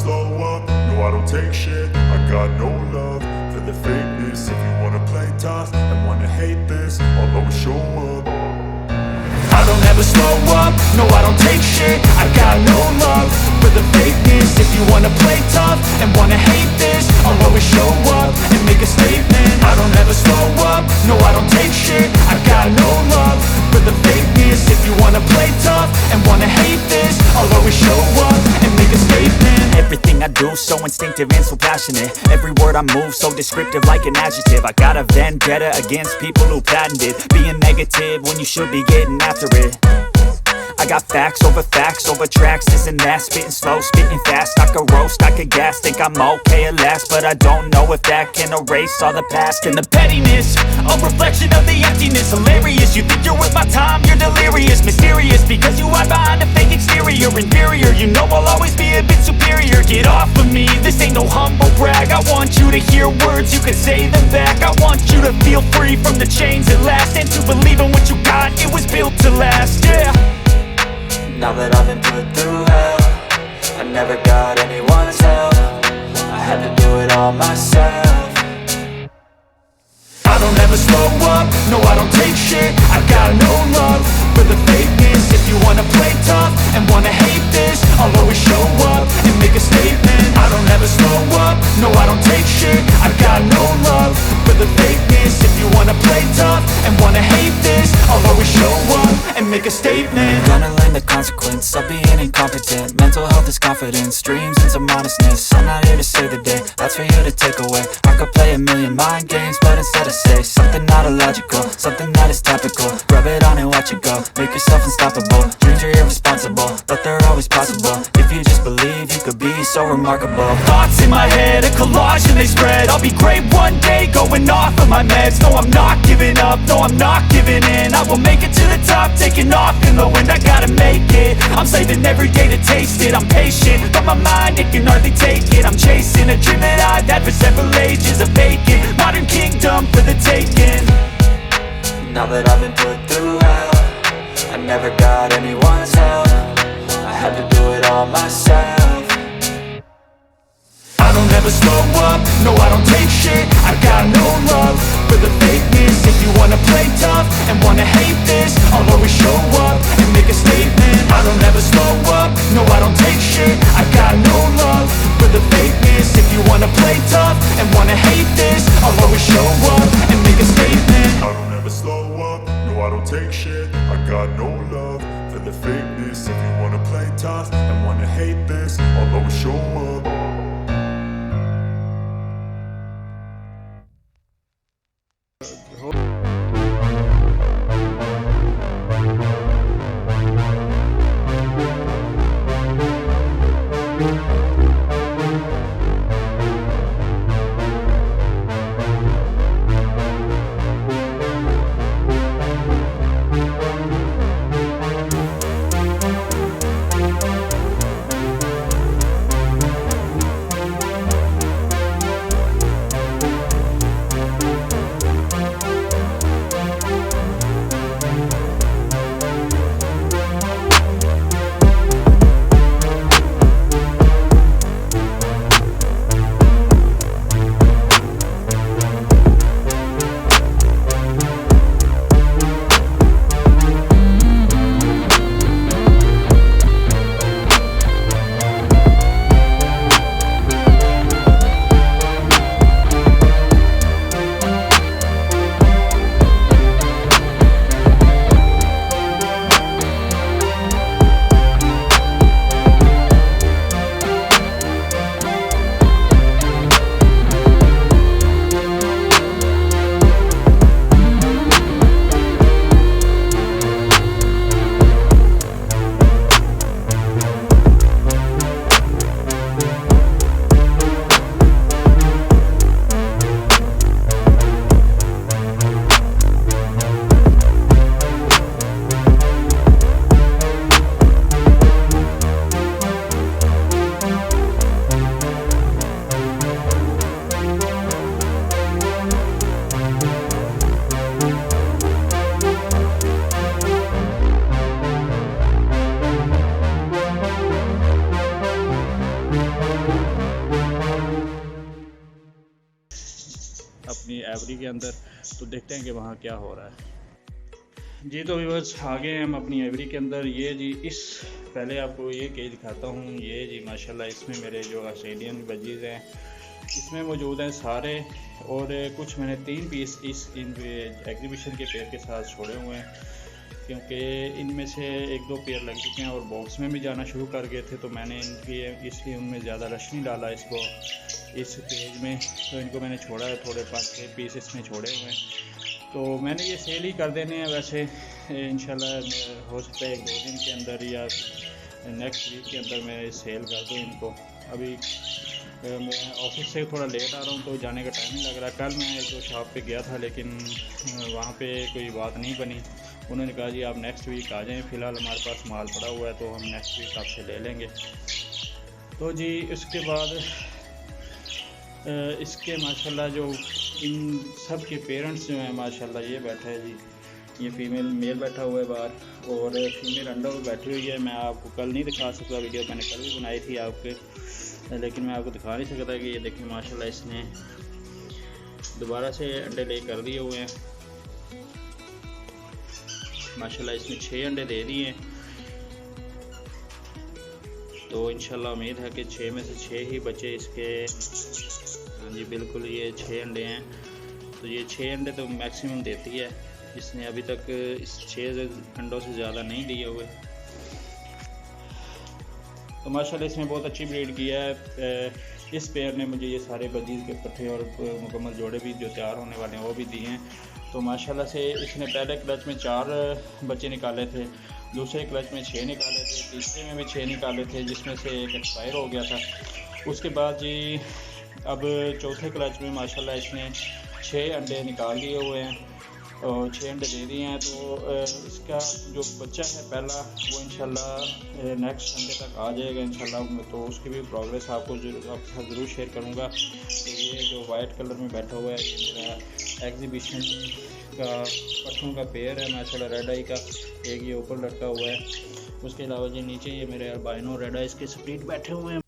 slow up, no I don't take shit. I got no love for the fakeness. If you wanna play tough and wanna hate this, I'll always show up. I don't ever slow up, no I don't take shit. I got no love for the fakeness. If you wanna play tough and wanna hate this, I'll always show up and make a statement. I don't ever slow up, no I don't take shit. I got no love for the fakeness. If you wanna play tough and wanna hate this, I'll always show up and make a statement. Everything I do so instinctive and so passionate. Every word I move so descriptive like an adjective. I got a vendetta against people who patented being negative when you should be getting after it. I got facts over tracks, this and that. Spitting slow, spitting fast, I could roast, I could gas. Think I'm okay at last, but I don't know if that can erase all the past. And the pettiness, a reflection of the emptiness. Hilarious, you think you're worth my time, you're delirious. Mysterious, because you hide behind a fake exterior. Inferior, you know I'll always be a bit superior. Get off of me, this ain't no humble brag. I want you to hear words, you can say them back. I want you to feel free from the chains at last, and to believe in what you got, it was built to last, yeah. Now that I've been put through hell, I never got anyone's help. I had to do it all myself. I don't ever slow up, no I don't take shit. I got no love for the fakeness. If you wanna play tough and wanna hate this, I'll always show up and make a statement. I don't ever slow up, no I don't take shit. I got no love for the fakeness. If you wanna play tough and wanna hate this, I'll always show up and make a statement. Gonna learn the consequence of being incompetent. Mental health is confidence, dreams and some honestness. I'm not here to save the day, that's for you to take away. I could play a million mind games, but instead I say something not illogical, something that is topical. Rub it on and watch it go, make yourself unstoppable. Dreams are irresponsible, but they're always possible. If you just believe, you could be so remarkable. Thoughts in my head, a collage and they spread. I'll be great one day, going off of my meds. No, I'm not giving up, no, I'm not giving in. I will make it to the top, taking off in the wind. I gotta make it, I'm saving every day to taste it. I'm patient, but my mind, it can hardly take it. I'm chasing a dream that I've had for several ages. A vacant, modern kingdom for the taking. Now that I've been put through hell, I never got anyone's help. I had to do it all myself. I don't ever slow up, no I don't take shit. I got no love for the fakeness. If you wanna play tough and wanna hate this, I'll always show up and make a statement. I don't ever slow up, no I don't take shit. I got no love for the fakeness. If you wanna play tough and wanna hate this, I'll always show up and make a statement. I don't ever slow up, no I don't take shit. I got no love for the fakeness. If you wanna play tough and wanna hate this, I'll always show up. अपनी every के अंदर, तो देखते हैं कि वहाँ क्या हो रहा है जी। तो बस आ गए हम अपनी एवरी के अंदर। ये जी पहले आपको ये केज दिखाता हूँ। ये जी माशाल्लाह इसमें मेरे जो ऑस्ट्रेलियन बजीज़ हैं इसमें मौजूद हैं सारे, और कुछ मैंने 3 पीस इन एग्जीबिशन के पेयर के साथ छोड़े हुए हैं, क्योंकि इनमें से 1-2 पेयर लग चुके हैं और बॉक्स में भी जाना शुरू कर गए थे, तो मैंने इसलिए उनमें ज़्यादा रश नहीं डाला इस केज में। तो इनको मैंने छोड़ा है, थोड़े 5-6 पीस इसमें छोड़े हुए हैं, तो मैंने ये सेल ही कर देने हैं। वैसे इंशाल्लाह हो सकता है 1-2 दिन के अंदर या नेक्स्ट वीक के अंदर मैं सेल कर दूँ इनको। अभी मैं ऑफिस से थोड़ा लेट आ रहा हूँ तो जाने का टाइम नहीं लग रहा। कल मैं 1-2 शॉप पे गया था, लेकिन वहाँ पे कोई बात नहीं बनी। उन्होंने कहा जी आप नेक्स्ट वीक आ जाएं, फ़िलहाल हमारे पास माल पड़ा हुआ है तो हम नेक्स्ट वीक आपसे ले लेंगे। तो जी उसके बाद इसके माशाल्लाह जो इन सब के पेरेंट्स जो हैं माशाल्लाह, ये बैठा है जी, ये मेल बैठा हुआ है बाहर, और फीमेल अंडा भी बैठी हुई है। मैं आपको कल नहीं दिखा सकता, वीडियो मैंने कल भी बनाई थी आपके, लेकिन मैं आपको दिखा नहीं सकता कि ये देखिए माशाल्लाह इसने दोबारा से अंडे ले कर दिए हुए हैं। माशाल्लाह इसने 6 अंडे दे दिए हैं, तो इंशाल्लाह उम्मीद है कि 6 में से 6 ही बच्चे इसके। हाँ जी बिल्कुल, ये 6 अंडे हैं, तो ये 6 अंडे तो मैक्सिमम देती है। इसने अभी तक इस 6 अंडों से ज़्यादा नहीं दिए हुए, तो माशाल्लाह इसने बहुत अच्छी ब्रीड किया है। इस पेयर ने मुझे ये सारे बजीज़ के पट्टे और मुकम्मल जोड़े भी जो तैयार होने वाले हैं वो भी दिए हैं। तो माशाल्लाह से इसने पहले क्लच में 4 बच्चे निकाले थे, दूसरे क्लच में 6 निकाले थे, तीसरे में भी 6 निकाले थे, जिसमें से एक एक्सपायर हो गया था। उसके बाद जी अब चौथे क्लच में माशाल्लाह इसने 6 अंडे निकाल दिए हुए हैं और 6 अंडे दे दिए हैं। तो इसका जो बच्चा है पहला वो इंशाल्लाह नेक्स्ट संडे तक आ जाएगा इंशाल्लाह, तो उसकी भी प्रोग्रेस आपके साथ ज़रूर शेयर करूँगा। तो ये जो वाइट कलर में बैठा हुआ है ये मेरा एग्जीबिशन का पट्टों का पेयर है माशाल्लाह, रेड आई का, एक ये ऊपर लटका हुआ है। उसके अलावा जी नीचे ये मेरे अल्बाइनो रेड आई इसके स्प्लिट बैठे हुए हैं।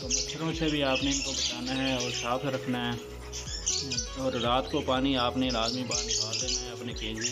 तो मच्छरों से भी आपने इनको बचाना है और साफ़ रखना है, और रात को पानी आपने लाजमी बाहर निकाल देना है अपने केज में।